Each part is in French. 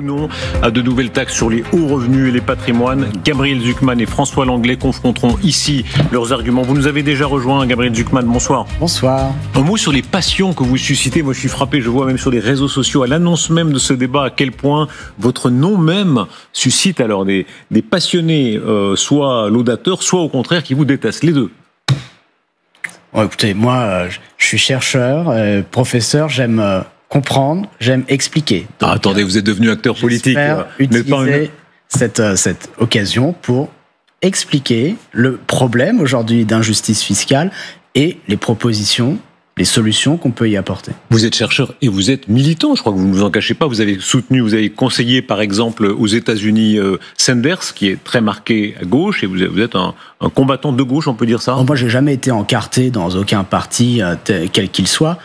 non à de nouvelles taxes sur les hauts revenus et les patrimoines. Gabriel Zucman et François Langlais confronteront ici leurs arguments. Vous nous avez déjà rejoint, Gabriel Zucman, bonsoir. Bonsoir. Un mot sur les passions que vous suscitez. Moi, je suis frappé, je vois même sur les réseaux sociaux, à l'annonce même de ce débat, à quel point votre nom même suscite alors des passionnés, soit laudateurs, soit au contraire qui vous détestent, les deux. Bon, écoutez, moi, je suis chercheur, professeur, j'aime comprendre, j'aime expliquer. Donc, attendez, vous êtes devenu acteur politique. Utiliser cette occasion pour expliquer le problème aujourd'hui d'injustice fiscale et les propositions, les solutions qu'on peut y apporter. Vous êtes chercheur et vous êtes militant, je crois que vous ne vous en cachez pas. Vous avez soutenu, vous avez conseillé par exemple aux États-Unis Sanders, qui est très marqué à gauche, et vous êtes un combattant de gauche, on peut dire ça? Moi, j'ai jamais été encarté dans aucun parti, quel qu'il soit.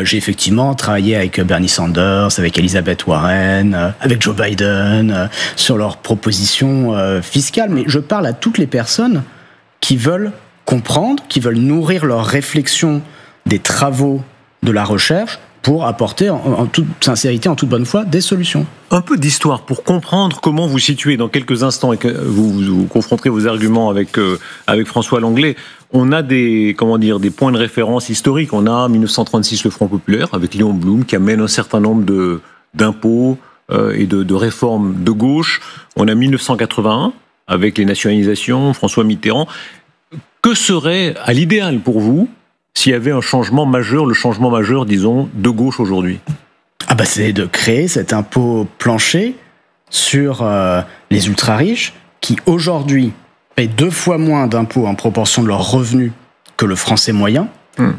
J'ai effectivement travaillé avec Bernie Sanders, avec Elizabeth Warren, avec Joe Biden, sur leurs propositions fiscales. Mais je parle à toutes les personnes qui veulent comprendre, qui veulent nourrir leur réflexion des travaux de la recherche pour apporter en toute sincérité, en toute bonne foi, des solutions. Un peu d'histoire pour comprendre comment vous situez dans quelques instants et que vous confronterez vos arguments avec François Langlais. On a des points de référence historiques. On a 1936 le Front populaire avec Léon Blum qui amène un certain nombre d'impôts et de réformes de gauche. On a 1981 avec les nationalisations, François Mitterrand. Que serait à l'idéal pour vous s'il y avait un changement majeur, le changement majeur, disons, de gauche aujourd'hui? C'est de créer cet impôt plancher sur les ultra-riches qui, aujourd'hui, payent 2 fois moins d'impôts en proportion de leurs revenus que le français moyen.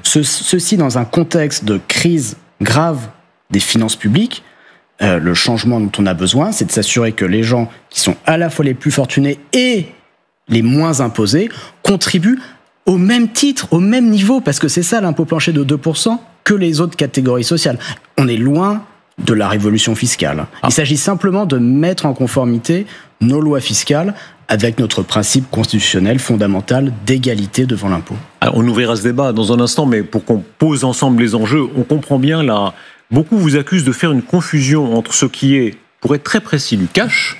Ceci dans un contexte de crise grave des finances publiques. Le changement dont on a besoin, c'est de s'assurer que les gens qui sont à la fois les plus fortunés et les moins imposés contribuent au même titre, au même niveau, parce que c'est ça l'impôt plancher de 2% que les autres catégories sociales. On est loin de la révolution fiscale. Il s'agit simplement de mettre en conformité nos lois fiscales avec notre principe constitutionnel fondamental d'égalité devant l'impôt. Alors on ouvrira ce débat dans un instant, mais pour qu'on pose ensemble les enjeux, on comprend bien là. Beaucoup vous accusent de faire une confusion entre ce qui est, pour être très précis, du cash,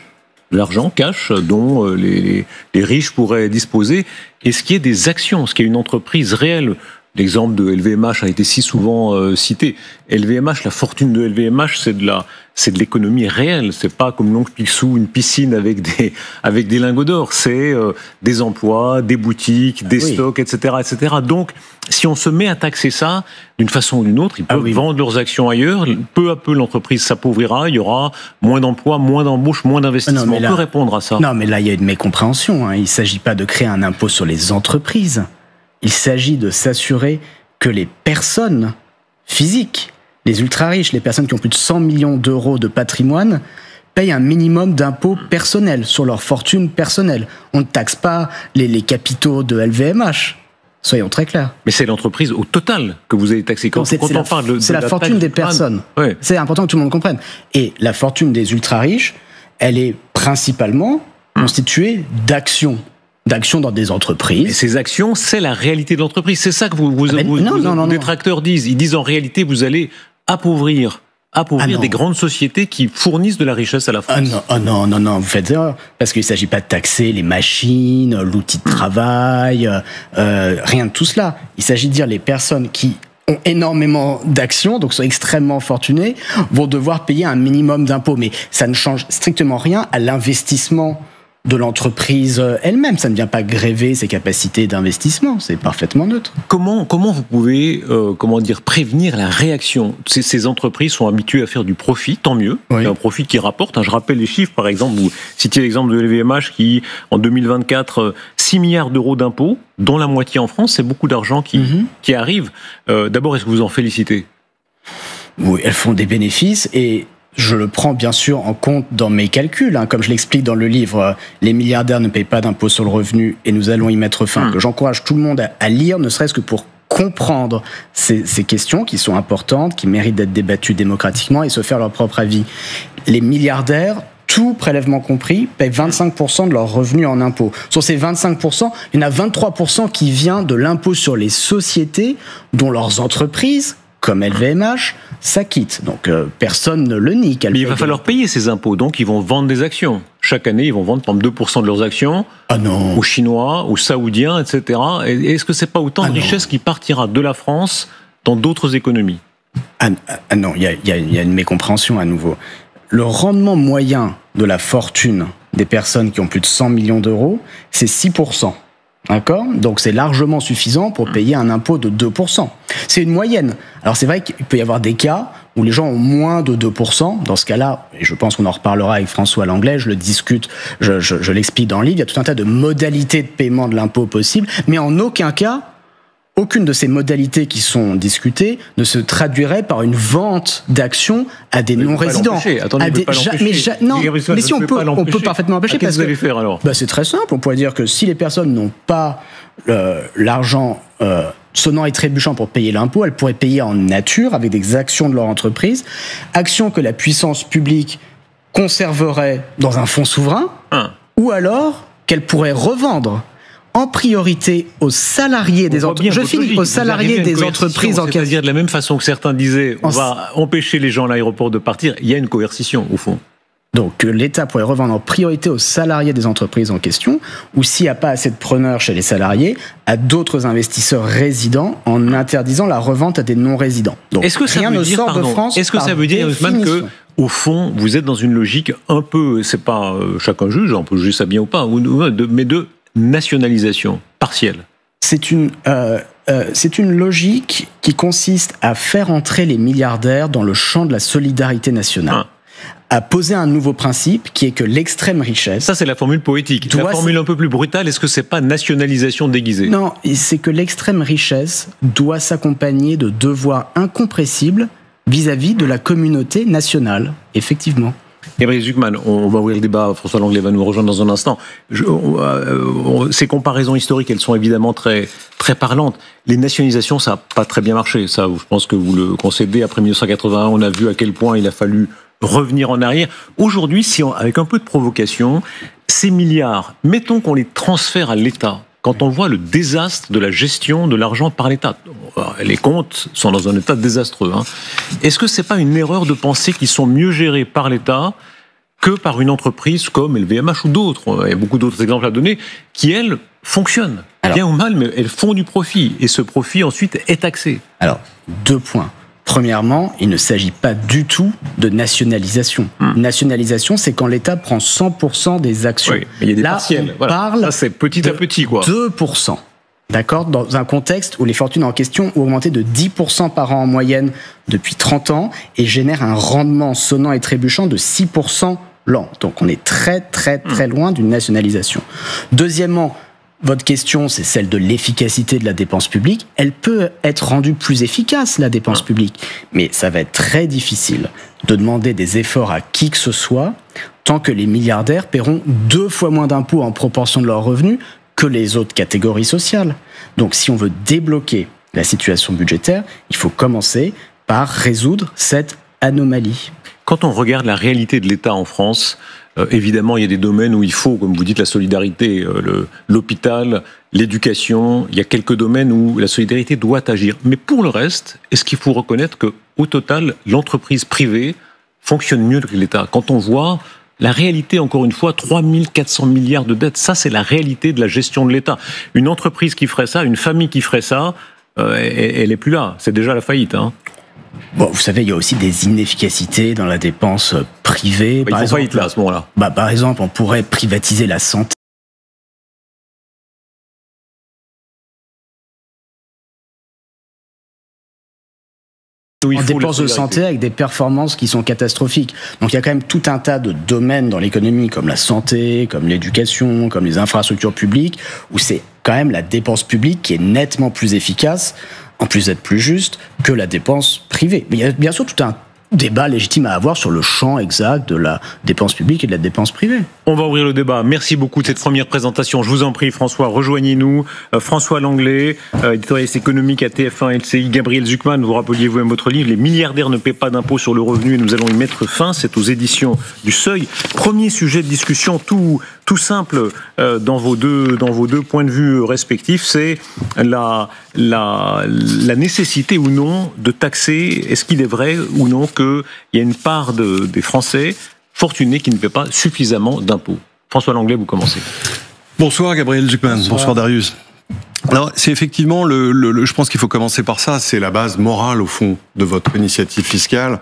de l'argent cash dont les riches pourraient disposer, et ce qui est des actions, ce qui est une entreprise réelle. L'exemple de LVMH a été si souvent cité. LVMH, la fortune de LVMH, c'est de l'économie réelle. C'est pas comme l'oncle Picsou, une piscine avec des lingots d'or. C'est des emplois, des boutiques, des stocks, etc., etc. Donc, si on se met à taxer ça d'une façon ou d'une autre, ils peuvent vendre leurs actions ailleurs. Peu à peu, l'entreprise s'appauvrira. Il y aura moins d'emplois, moins d'embauches, moins d'investissements. On peut répondre à ça. Non, mais là, il y a une mécompréhension. Il ne s'agit pas de créer un impôt sur les entreprises. Il s'agit de s'assurer que les personnes physiques, les ultra-riches, les personnes qui ont plus de 100 millions d'euros de patrimoine, payent un minimum d'impôts personnels sur leur fortune personnelle. On ne taxe pas les capitaux de LVMH. Soyons très clairs. Mais c'est l'entreprise au total que vous avez taxé. C'est la fortune des personnes. Ouais. C'est important que tout le monde comprenne. Et la fortune des ultra-riches, elle est principalement constituée d'actions dans des entreprises. Et ces actions, c'est la réalité de l'entreprise. C'est ça que vos détracteurs disent. Ils disent en réalité, vous allez appauvrir des grandes sociétés qui fournissent de la richesse à la France. Non, vous faites erreur. Parce qu'il ne s'agit pas de taxer les machines, l'outil de travail, rien de tout cela. Il s'agit de dire les personnes qui ont énormément d'actions, donc sont extrêmement fortunées, vont devoir payer un minimum d'impôts. Mais ça ne change strictement rien à l'investissement de l'entreprise elle-même. Ça ne vient pas gréver ses capacités d'investissement. C'est parfaitement neutre. Comment vous pouvez prévenir la réaction? Ces entreprises sont habituées à faire du profit, tant mieux. Oui. C'est un profit qui rapporte. Je rappelle les chiffres, par exemple, vous citiez l'exemple de LVMH qui, en 2024, 6 milliards d'euros d'impôts, dont la moitié en France. C'est beaucoup d'argent qui arrive. D'abord, est-ce que vous en félicitez? Oui, elles font des bénéfices et je le prends bien sûr en compte dans mes calculs. Comme je l'explique dans le livre, les milliardaires ne payent pas d'impôt sur le revenu et nous allons y mettre fin. Que j'encourage tout le monde à lire, ne serait-ce que pour comprendre ces questions qui sont importantes, qui méritent d'être débattues démocratiquement et se faire leur propre avis. Les milliardaires, tout prélèvement compris, payent 25% de leurs revenus en impôts. Sur ces 25%, il y en a 23% qui vient de l'impôt sur les sociétés dont leurs entreprises comme LVMH s'acquittent. Donc personne ne le nie. Mais il va falloir payer ces impôts, donc ils vont vendre des actions. Chaque année, ils vont vendre par exemple 2% de leurs actions aux Chinois, aux Saoudiens, etc. Et est-ce que c'est pas autant de richesse qui partira de la France dans d'autres économies ? Non, il y a une mécompréhension à nouveau. Le rendement moyen de la fortune des personnes qui ont plus de 100 millions d'euros, c'est 6%. D'accord ? Donc c'est largement suffisant pour payer un impôt de 2%. C'est une moyenne. Alors c'est vrai qu'il peut y avoir des cas où les gens ont moins de 2%. Dans ce cas-là, et je pense qu'on en reparlera avec François Langlais, je le discute, je l'explique dans le livre, il y a tout un tas de modalités de paiement de l'impôt possibles, mais en aucun cas, aucune de ces modalités qui sont discutées ne se traduirait par une vente d'actions à des non-résidents. Mais si on peut parfaitement l'empêcher. Qu'est-ce que vous allez faire alors ? C'est très simple. On pourrait dire que si les personnes n'ont pas l'argent sonnant et trébuchant pour payer l'impôt, elles pourraient payer en nature avec des actions de leur entreprise, actions que la puissance publique conserverait dans un fonds souverain, ou alors qu'elle pourrait revendre en priorité aux salariés des entreprises. Je finis aux salariés des entreprises en question. C'est-à-dire de la même façon que certains disaient, on va empêcher les gens à l'aéroport de partir. Il y a une coercition au fond. Donc l'État pourrait revendre en priorité aux salariés des entreprises en question, ou s'il n'y a pas assez de preneurs chez les salariés, à d'autres investisseurs résidents, en interdisant la revente à des non-résidents. Donc rien ne sort de France. Est-ce que ça veut dire même que, au fond, vous êtes dans une logique un peu, c'est pas chacun juge, on peut juger ça bien ou pas, mais de nationalisation partielle? C'est une logique qui consiste à faire entrer les milliardaires dans le champ de la solidarité nationale. À poser un nouveau principe qui est que l'extrême richesse... Ça, c'est la formule poétique. La formule un peu plus brutale, est-ce que c'est pas nationalisation déguisée ? Non, c'est que l'extrême richesse doit s'accompagner de devoirs incompressibles vis-à-vis de la communauté nationale, effectivement. Gabriel Zucman, on va ouvrir le débat, François Langlais va nous rejoindre dans un instant. Ces comparaisons historiques, elles sont évidemment très, très parlantes. Les nationalisations, ça n'a pas très bien marché. Ça, je pense que vous le concédez. Après 1981, on a vu à quel point il a fallu revenir en arrière. Aujourd'hui, avec un peu de provocation, ces milliards, mettons qu'on les transfère à l'État, quand on voit le désastre de la gestion de l'argent par l'État, les comptes sont dans un état désastreux. Est-ce que c'est pas une erreur de penser qu'ils sont mieux gérés par l'État que par une entreprise comme LVMH ou d'autres ? Il y a beaucoup d'autres exemples à donner qui, elles, fonctionnent. Bien ou mal, mais elles font du profit. Et ce profit, ensuite, est taxé. Alors, 2 points. Premièrement, il ne s'agit pas du tout de nationalisation. Nationalisation, c'est quand l'État prend 100% des actions. Oui, mais il y a des partiels. Parle ça, c'est petit à petit, quoi. 2%. D'accord ? Dans un contexte où les fortunes en question ont augmenté de 10% par an en moyenne depuis 30 ans et génèrent un rendement sonnant et trébuchant de 6% l'an. Donc on est très, très, très loin d'une nationalisation. Deuxièmement, votre question, c'est celle de l'efficacité de la dépense publique. Elle peut être rendue plus efficace, la dépense publique. Mais ça va être très difficile de demander des efforts à qui que ce soit tant que les milliardaires paieront 2 fois moins d'impôts en proportion de leurs revenus que les autres catégories sociales. Donc si on veut débloquer la situation budgétaire, il faut commencer par résoudre cette anomalie. Quand on regarde la réalité de l'État en France, évidemment, il y a des domaines où il faut, comme vous dites, la solidarité, l'hôpital, l'éducation. Il y a quelques domaines où la solidarité doit agir. Mais pour le reste, est-ce qu'il faut reconnaître qu'au total, l'entreprise privée fonctionne mieux que l'État ? Quand on voit la réalité, encore une fois, 3 400 milliards de dettes, ça c'est la réalité de la gestion de l'État. Une entreprise qui ferait ça, une famille qui ferait ça, elle n'est plus là. C'est déjà la faillite. Bon, vous savez, il y a aussi des inefficacités dans la dépense privée. Ils font faillite là, à ce moment-là. Par exemple, on pourrait privatiser la santé. En dépenses de santé avec des performances qui sont catastrophiques. Donc il y a quand même tout un tas de domaines dans l'économie, comme la santé, comme l'éducation, comme les infrastructures publiques, où c'est quand même la dépense publique qui est nettement plus efficace, en plus d'être plus juste, que la dépense privée. Mais il y a bien sûr tout un débat légitime à avoir sur le champ exact de la dépense publique et de la dépense privée. On va ouvrir le débat. Merci beaucoup de cette première présentation. Je vous en prie, François, rejoignez-nous. François Langlais, éditorialiste économique à TF1 LCI. Gabriel Zucman, vous rappeliez vous-même votre livre « Les milliardaires ne paient pas d'impôts sur le revenu et nous allons y mettre fin ». C'est aux éditions du Seuil. Premier sujet de discussion tout simple dans vos deux points de vue respectifs, c'est la nécessité ou non de taxer. Est-ce qu'il est vrai ou non qu'il y a une part des Français fortunés qui ne paient pas suffisamment d'impôts? François Langlais, vous commencez. Bonsoir Gabriel Zucman, bonsoir Darius. Alors c'est effectivement, je pense qu'il faut commencer par ça, c'est la base morale au fond de votre initiative fiscale.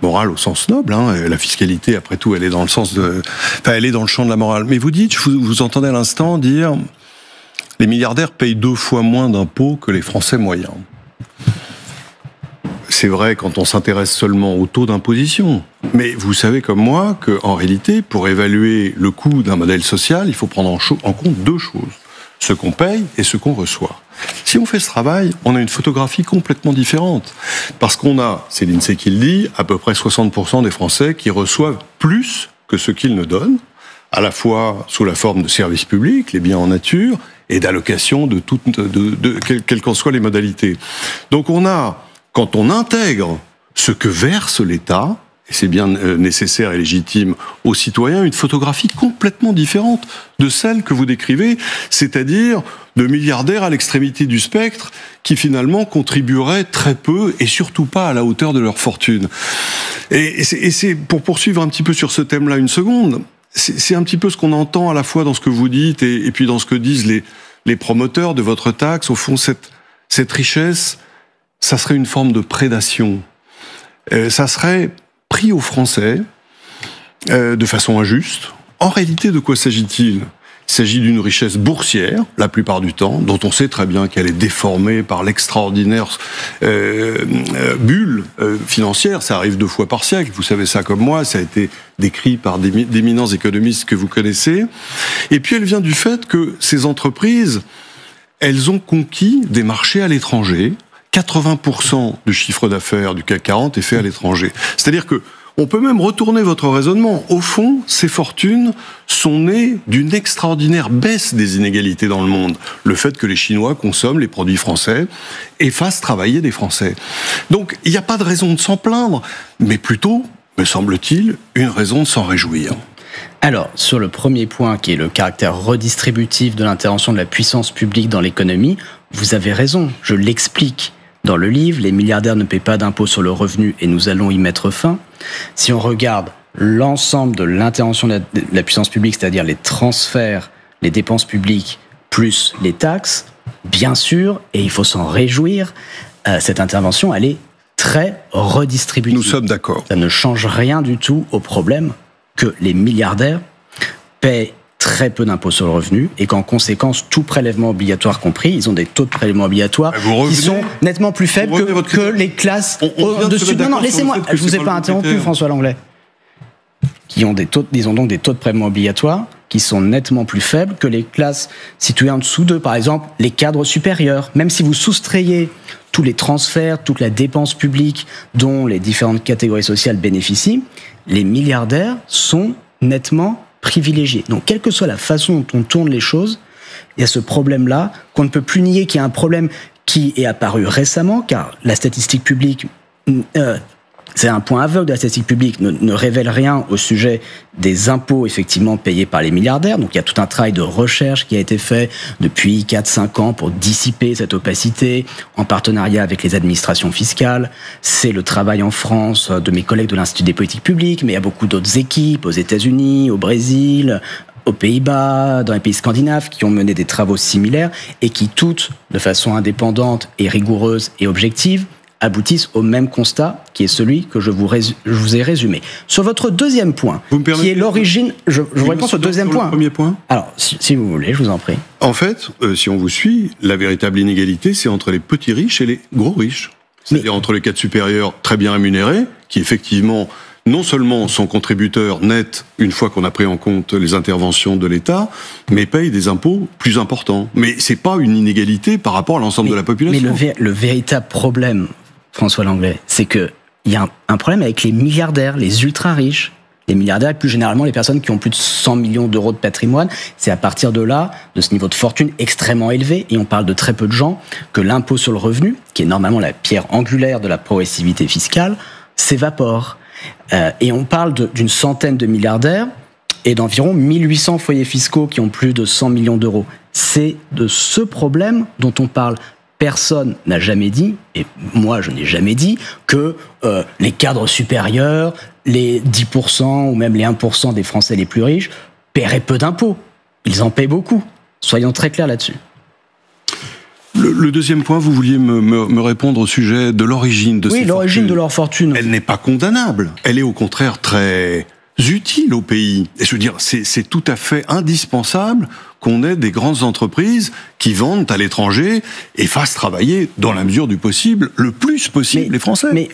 Morale au sens noble, hein. La fiscalité, après tout, elle est dans le sens elle est dans le champ de la morale. Mais vous dites, vous entendez à l'instant dire, les milliardaires payent 2 fois moins d'impôts que les Français moyens. C'est vrai quand on s'intéresse seulement au taux d'imposition. Mais vous savez comme moi qu'en réalité, pour évaluer le coût d'un modèle social, il faut prendre en compte 2 choses. Ce qu'on paye et ce qu'on reçoit. Si on fait ce travail, on a une photographie complètement différente. Parce qu'on a, c'est l'INSEE qui le dit, à peu près 60% des Français qui reçoivent plus que ce qu'ils ne donnent, à la fois sous la forme de services publics, les biens en nature, et d'allocations quelles qu'en soient les modalités. Donc on a, quand on intègre ce que verse l'État, et c'est bien nécessaire et légitime aux citoyens, une photographie complètement différente de celle que vous décrivez, c'est-à-dire de milliardaires à l'extrémité du spectre qui finalement contribueraient très peu et surtout pas à la hauteur de leur fortune. Et c'est pour poursuivre un petit peu sur ce thème-là une seconde, c'est un petit peu ce qu'on entend à la fois dans ce que vous dites et puis dans ce que disent les promoteurs de votre taxe. Au fond, cette richesse, ça serait une forme de prédation. Ça serait pris aux Français de façon injuste. En réalité, de quoi s'agit-il ? Il s'agit d'une richesse boursière, la plupart du temps, dont on sait très bien qu'elle est déformée par l'extraordinaire bulle financière. Ça arrive 2 fois par siècle, vous savez ça comme moi, ça a été décrit par d'éminents économistes que vous connaissez. Et puis elle vient du fait que ces entreprises, elles ont conquis des marchés à l'étranger. 80% du chiffre d'affaires du CAC 40 est fait à l'étranger. C'est-à-dire que on peut même retourner votre raisonnement. Au fond, ces fortunes sont nées d'une extraordinaire baisse des inégalités dans le monde. Le fait que les Chinois consomment les produits français et fassent travailler des Français. Donc, il n'y a pas de raison de s'en plaindre, mais plutôt, me semble-t-il, une raison de s'en réjouir. Alors, sur le premier point, qui est le caractère redistributif de l'intervention de la puissance publique dans l'économie, vous avez raison, je l'explique. Dans le livre, les milliardaires ne paient pas d'impôts sur le revenu et nous allons y mettre fin. Si on regarde l'ensemble de l'intervention de la puissance publique, c'est-à-dire les transferts, les dépenses publiques, plus les taxes, bien sûr, et il faut s'en réjouir, cette intervention, elle est très redistributive. Nous sommes d'accord. Ça ne change rien du tout au problème que les milliardaires paient très peu d'impôts sur le revenu et qu'en conséquence, tout prélèvement obligatoire compris, ils ont des taux de prélèvement obligatoire qui sont nettement plus faibles que les classes au-dessus. Non, laissez-moi, je vous ai pas interrompu, François Langlais. Ils ont donc des taux de prélèvement obligatoire qui sont nettement plus faibles que les classes situées en dessous d'eux, par exemple les cadres supérieurs. Même si vous soustrayez tous les transferts, toute la dépense publique dont les différentes catégories sociales bénéficient, les milliardaires sont nettement privilégiés. Donc, quelle que soit la façon dont on tourne les choses, il y a ce problème-là qu'on ne peut plus nier, qu'il y a un problème qui est apparu récemment, car la statistique publique, c'est un point aveugle de la statistique publique, ne révèle rien au sujet des impôts effectivement payés par les milliardaires. Donc il y a tout un travail de recherche qui a été fait depuis 4-5 ans pour dissiper cette opacité en partenariat avec les administrations fiscales. C'est le travail en France de mes collègues de l'Institut des politiques publiques, mais il y a beaucoup d'autres équipes aux États-Unis, au Brésil, aux Pays-Bas, dans les pays scandinaves, qui ont mené des travaux similaires et qui toutes, de façon indépendante et rigoureuse et objective, aboutissent au même constat, qui est celui que je vous ai résumé. Sur votre deuxième point, qui est l'origine... Je vous réponds sur le deuxième point. Le premier point. Alors, si vous voulez, je vous en prie. En fait, si on vous suit, la véritable inégalité, c'est entre les petits riches et les gros riches. C'est-à-dire entre les cadres supérieurs très bien rémunérés, qui effectivement, non seulement sont contributeurs nets, une fois qu'on a pris en compte les interventions de l'État, mais payent des impôts plus importants. Mais c'est pas une inégalité par rapport à l'ensemble de la population. Mais le véritable problème, François Langlais, c'est que il y a un problème avec les milliardaires, les ultra-riches. Les milliardaires et plus généralement les personnes qui ont plus de 100 millions d'euros de patrimoine. C'est à partir de là, de ce niveau de fortune extrêmement élevé, et on parle de très peu de gens, que l'impôt sur le revenu, qui est normalement la pierre angulaire de la progressivité fiscale, s'évapore. Et on parle d'une centaine de milliardaires et d'environ 1800 foyers fiscaux qui ont plus de 100 millions d'euros. C'est de ce problème dont on parle. Personne n'a jamais dit, et moi je n'ai jamais dit, que les cadres supérieurs, les 10% ou même les 1% des Français les plus riches paieraient peu d'impôts. Ils en paient beaucoup. Soyons très clairs là-dessus. Le deuxième point, vous vouliez me répondre au sujet de l'origine de ces fortunes. Oui, l'origine de leur fortune. Elle n'est pas condamnable. Elle est au contraire très utile au pays. Et je veux dire, c'est tout à fait indispensable qu'on ait des grandes entreprises qui vendent à l'étranger et fassent travailler, dans la mesure du possible, le plus possible les Français. Mais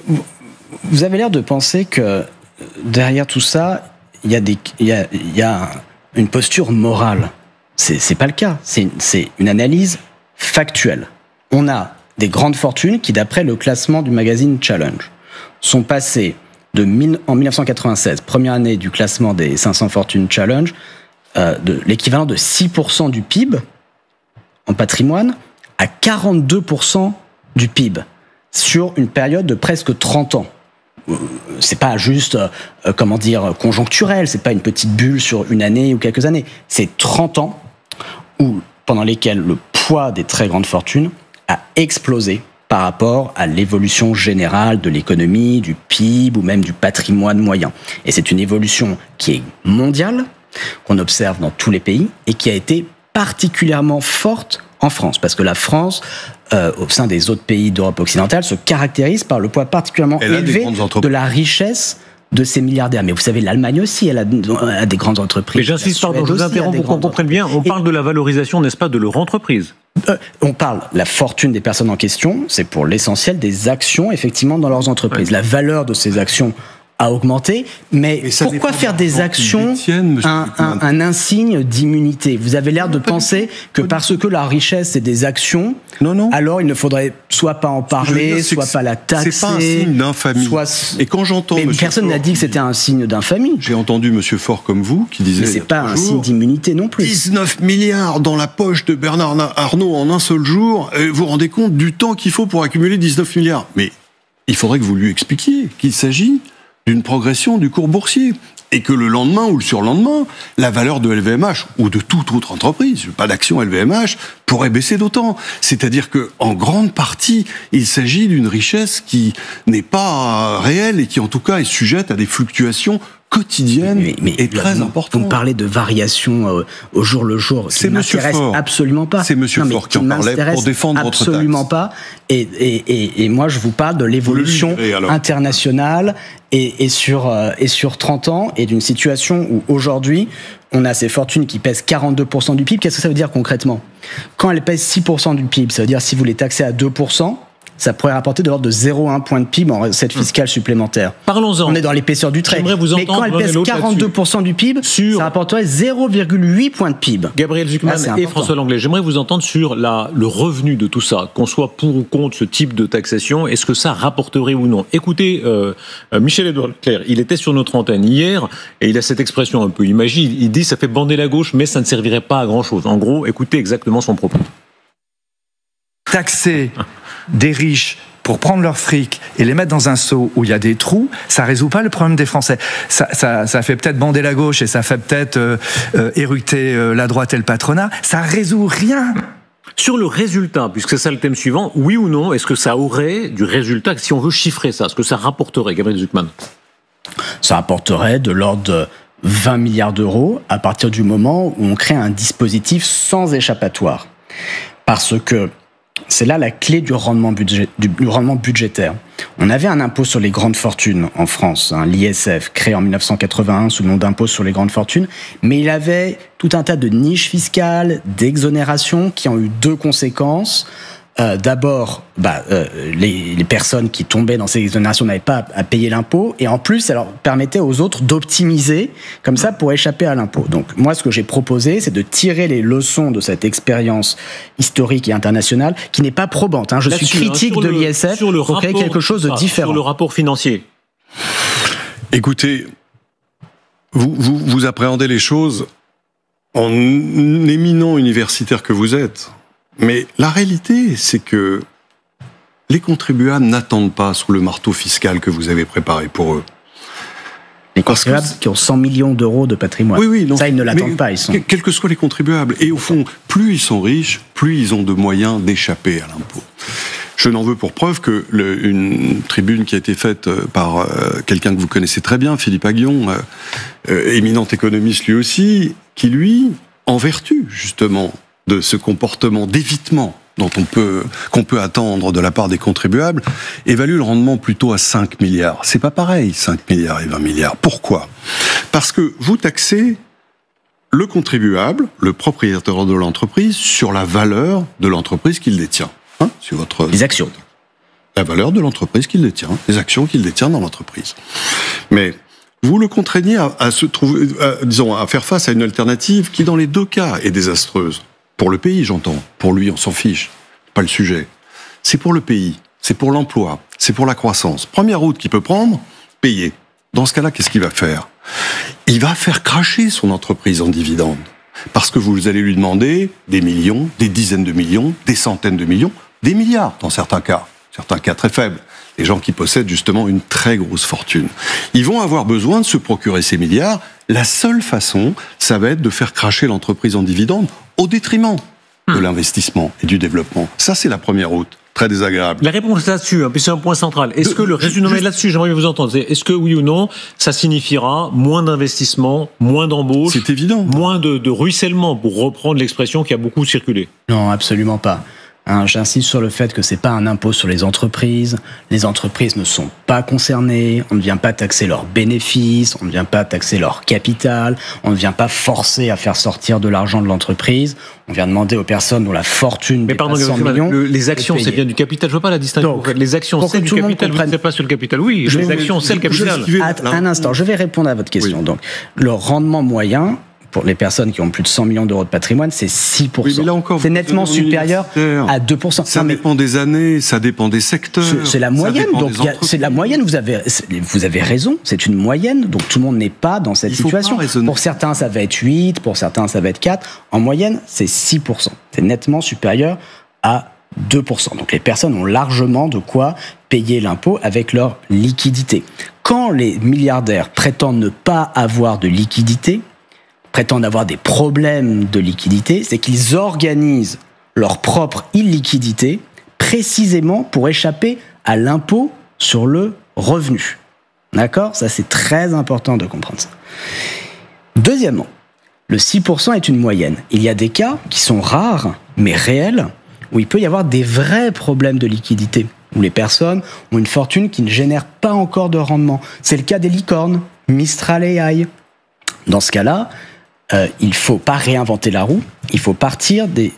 vous avez l'air de penser que derrière tout ça, il y a une posture morale. C'est pas le cas. C'est une analyse factuelle. On a des grandes fortunes qui, d'après le classement du magazine Challenge, sont passées en 1996, première année du classement des 500 fortunes Challenge, de l'équivalent de 6% du PIB en patrimoine à 42% du PIB sur une période de presque 30 ans. C'est pas juste, conjoncturel, c'est pas une petite bulle sur une année ou quelques années. C'est 30 ans pendant lesquels le poids des très grandes fortunes a explosé par rapport à l'évolution générale de l'économie, du PIB ou même du patrimoine moyen. Et c'est une évolution qui est mondiale, qu'on observe dans tous les pays et qui a été particulièrement forte en France. Parce que la France, au sein des autres pays d'Europe occidentale, se caractérise par le poids particulièrement élevé de la richesse de ces milliardaires. Mais vous savez, l'Allemagne aussi, elle a des grandes entreprises. Mais j'insiste, pardon, je vous interromps pour qu'on comprenne bien. On parle de la valorisation, n'est-ce pas, de leur entreprise. On parle la fortune des personnes en question, c'est pour l'essentiel des actions, effectivement, dans leurs entreprises. Ouais. La valeur de ces actions a augmenté, mais pourquoi faire des actions un insigne d'immunité? Vous avez l'air de penser que parce que la richesse c'est des actions, alors il ne faudrait soit pas en parler, soit pas la taxer. C'est pas un signe d'infamie. Et quand j'entends, mais personne n'a dit que c'était un signe d'infamie. J'ai entendu Monsieur Faure comme vous qui disait. Mais c'est pas un signe d'immunité non plus. 19 milliards dans la poche de Bernard Arnault en un seul jour. Vous vous rendez compte du temps qu'il faut pour accumuler 19 milliards? Mais il faudrait que vous lui expliquiez qu'il s'agit d'une progression du cours boursier, et que le lendemain ou le surlendemain, la valeur de LVMH, ou de toute autre entreprise, pas d'action LVMH, pourrait baisser d'autant. C'est-à-dire que, en grande partie, il s'agit d'une richesse qui n'est pas réelle, et qui en tout cas est sujette à des fluctuations quotidienne et très importante. Vous parlez de variations au jour le jour, qui ne m'intéresse absolument pas. C'est Monsieur Faure qui en parlait pour défendre votre taxe. Absolument pas. Et moi, je vous parle de l'évolution internationale et sur 30 ans, et d'une situation où aujourd'hui, on a ces fortunes qui pèsent 42% du PIB. Qu'est-ce que ça veut dire concrètement? Quand elles pèsent 6% du PIB, ça veut dire si vous les taxez à 2%, ça pourrait rapporter de l'ordre de 0,1 point de PIB en recette fiscale supplémentaire. Parlons-en. On est dans l'épaisseur du trait. Mais quand elle pèse 42% du PIB, ça rapporterait 0,8 points de PIB. Gabriel Zucman et François Langlais, j'aimerais vous entendre sur le revenu de tout ça, qu'on soit pour ou contre ce type de taxation, est-ce que ça rapporterait ou non? Écoutez, Michel-Édouard Leclerc, il était sur notre antenne hier, et il a cette expression un peu imagée, il dit ça fait bander la gauche, mais ça ne servirait pas à grand-chose. En gros, écoutez exactement son propos. Taxer des riches pour prendre leur fric et les mettre dans un seau où il y a des trous, ça résout pas le problème des Français. Ça fait peut-être bander la gauche et ça fait peut-être éructer la droite et le patronat. Ça résout rien. Sur le résultat, puisque c'est ça le thème suivant, oui ou non, est-ce que ça aurait du résultat, si on veut chiffrer ça, est-ce que ça rapporterait, Gabriel Zucman? Ça rapporterait de l'ordre de 20 milliards d'euros à partir du moment où on crée un dispositif sans échappatoire. Parce que c'est là la clé du rendement budgétaire. On avait un impôt sur les grandes fortunes en France, l'ISF, créé en 1981 sous le nom d'impôt sur les grandes fortunes, mais il avait tout un tas de niches fiscales, d'exonérations qui ont eu deux conséquences. d'abord, les personnes qui tombaient dans ces exonérations n'avaient pas à payer l'impôt, et en plus, ça leur permettait aux autres d'optimiser, comme ça, pour échapper à l'impôt. Donc, moi, ce que j'ai proposé, c'est de tirer les leçons de cette expérience historique et internationale, qui n'est pas probante. Je suis critique de l'ISF pour créer quelque chose de différent. Sur le rapport financier. Écoutez, vous appréhendez les choses en éminent universitaire que vous êtes. Mais la réalité, c'est que les contribuables n'attendent pas sous le marteau fiscal que vous avez préparé pour eux. Les contribuables qui ont 100 millions d'euros de patrimoine. Oui, non. Ça, ils ne l'attendent pas. Quels que soient les contribuables. Et au fond, plus ils sont riches, plus ils ont de moyens d'échapper à l'impôt. Je n'en veux pour preuve que une tribune qui a été faite par quelqu'un que vous connaissez très bien, Philippe Aghion, éminent économiste lui aussi, qui lui, en vertu justement de ce comportement d'évitement qu'on peut attendre de la part des contribuables, évalue le rendement plutôt à 5 milliards. C'est pas pareil, 5 milliards et 20 milliards. Pourquoi ? Parce que vous taxez le contribuable, le propriétaire de l'entreprise, sur la valeur de l'entreprise qu'il détient. Sur les actions. La valeur de l'entreprise qu'il détient, les actions qu'il détient dans l'entreprise. Mais vous le contraignez à faire face à une alternative qui, dans les deux cas, est désastreuse. Pour le pays, j'entends. Pour lui, on s'en fiche. Pas le sujet. C'est pour le pays. C'est pour l'emploi. C'est pour la croissance. Première route qu'il peut prendre, payer. Dans ce cas-là, qu'est-ce qu'il va faire ? Il va faire cracher son entreprise en dividendes. Parce que vous allez lui demander des millions, des dizaines de millions, des centaines de millions, des milliards dans certains cas très faibles. Les gens qui possèdent justement une très grosse fortune. Ils vont avoir besoin de se procurer ces milliards. La seule façon, ça va être de faire cracher l'entreprise en dividendes au détriment de l'investissement et du développement. Ça, c'est la première route. Très désagréable. La réponse là-dessus, puis c'est un point central. Est-ce que le résumé là-dessus, j'aimerais vous entendre, est-ce que oui ou non, ça signifiera moins d'investissement, moins d'embauche, c'est évident, moins de ruissellement, pour reprendre l'expression qui a beaucoup circulé? Non, absolument pas. J'insiste sur le fait que c'est pas un impôt sur les entreprises ne sont pas concernées, on ne vient pas taxer leurs bénéfices, on ne vient pas taxer leur capital, on ne vient pas forcer à faire sortir de l'argent de l'entreprise, on vient demander aux personnes dont la fortune dépasse 100 millions. Les actions, c'est bien du capital, je vois pas la distinction. Donc, les actions, c'est du capital, vous ne savez pas sur le capital, oui, les actions, c'est le capital. Un instant, je vais répondre à votre question. Oui. Donc, le rendement moyen, pour les personnes qui ont plus de 100 millions d'euros de patrimoine, c'est 6%. Oui, là encore, c'est nettement supérieur à 2%. Ça dépend des années, ça dépend des secteurs. C'est la moyenne, donc c'est la moyenne, vous avez raison, c'est une moyenne, donc tout le monde n'est pas dans cette situation. Pour certains, ça va être 8, pour certains, ça va être 4. En moyenne, c'est 6%. C'est nettement supérieur à 2%. Donc les personnes ont largement de quoi payer l'impôt avec leur liquidité. Quand les milliardaires prétendent ne pas avoir de liquidité, prétendent avoir des problèmes de liquidité, c'est qu'ils organisent leur propre illiquidité précisément pour échapper à l'impôt sur le revenu. D'accord ? Ça, c'est très important de comprendre ça. Deuxièmement, le 6% est une moyenne. Il y a des cas qui sont rares, mais réels, où il peut y avoir des vrais problèmes de liquidité, où les personnes ont une fortune qui ne génère pas encore de rendement. C'est le cas des licornes, Mistral AI. Dans ce cas-là, il ne faut pas réinventer la roue, il faut partir des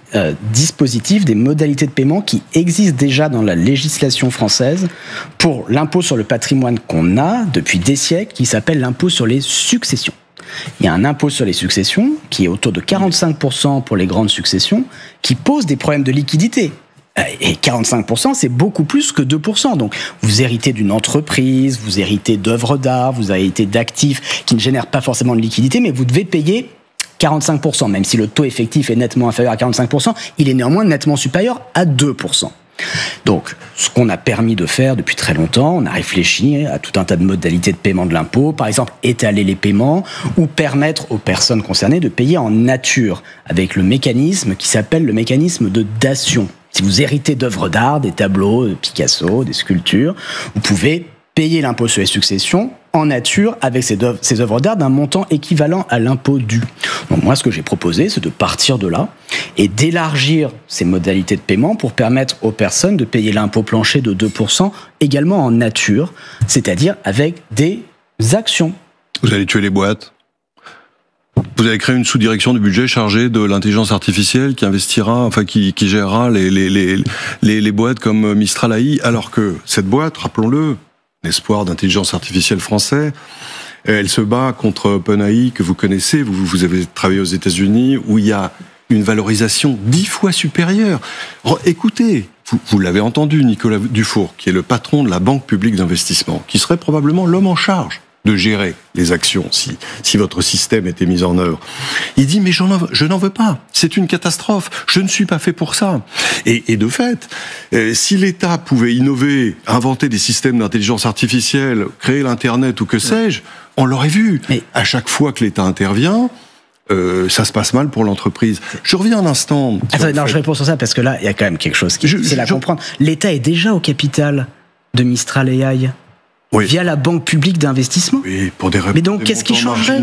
dispositifs, des modalités de paiement qui existent déjà dans la législation française pour l'impôt sur le patrimoine qu'on a depuis des siècles, qui s'appelle l'impôt sur les successions. Il y a un impôt sur les successions qui est autour de 45% pour les grandes successions, qui pose des problèmes de liquidité. Et 45%, c'est beaucoup plus que 2%. Donc, vous héritez d'une entreprise, vous héritez d'œuvres d'art, vous héritez d'actifs qui ne génèrent pas forcément de liquidité, mais vous devez payer 45%. Même si le taux effectif est nettement inférieur à 45%, il est néanmoins nettement supérieur à 2%. Donc, ce qu'on a permis de faire depuis très longtemps, on a réfléchi à tout un tas de modalités de paiement de l'impôt, par exemple étaler les paiements ou permettre aux personnes concernées de payer en nature avec le mécanisme qui s'appelle le mécanisme de dation. Si vous héritez d'œuvres d'art, des tableaux de Picasso, des sculptures, vous pouvez payer l'impôt sur les successions en nature avec ces œuvres d'art d'un montant équivalent à l'impôt dû. Donc moi, ce que j'ai proposé, c'est de partir de là et d'élargir ces modalités de paiement pour permettre aux personnes de payer l'impôt plancher de 2% également en nature, c'est-à-dire avec des actions. Vous allez tuer les boîtes ? Vous avez créé une sous-direction du budget chargée de l'intelligence artificielle qui investira, enfin qui gérera les boîtes comme Mistral AI, alors que cette boîte, rappelons-le, l'espoir d'intelligence artificielle français, elle se bat contre OpenAI que vous connaissez, vous avez travaillé aux États-Unis, où il y a une valorisation 10 fois supérieure. Écoutez, vous l'avez entendu, Nicolas Dufour, qui est le patron de la Banque publique d'investissement, qui serait probablement l'homme en charge de gérer les actions si votre système était mis en œuvre. Il dit, mais je n'en veux pas, c'est une catastrophe, je ne suis pas fait pour ça. Et de fait, si l'État pouvait innover, inventer des systèmes d'intelligence artificielle, créer l'Internet ou que sais-je, on l'aurait vu. Mais à chaque fois que l'État intervient, ça se passe mal pour l'entreprise. Je reviens un instant. Attendez, non, je réponds sur ça parce que là, il y a quand même quelque chose qui c'est à comprendre. L'État est déjà au capital de Mistral AI. Oui. Via la Banque publique d'investissement. Oui, pour des mais donc, qu'est-ce qui changerait?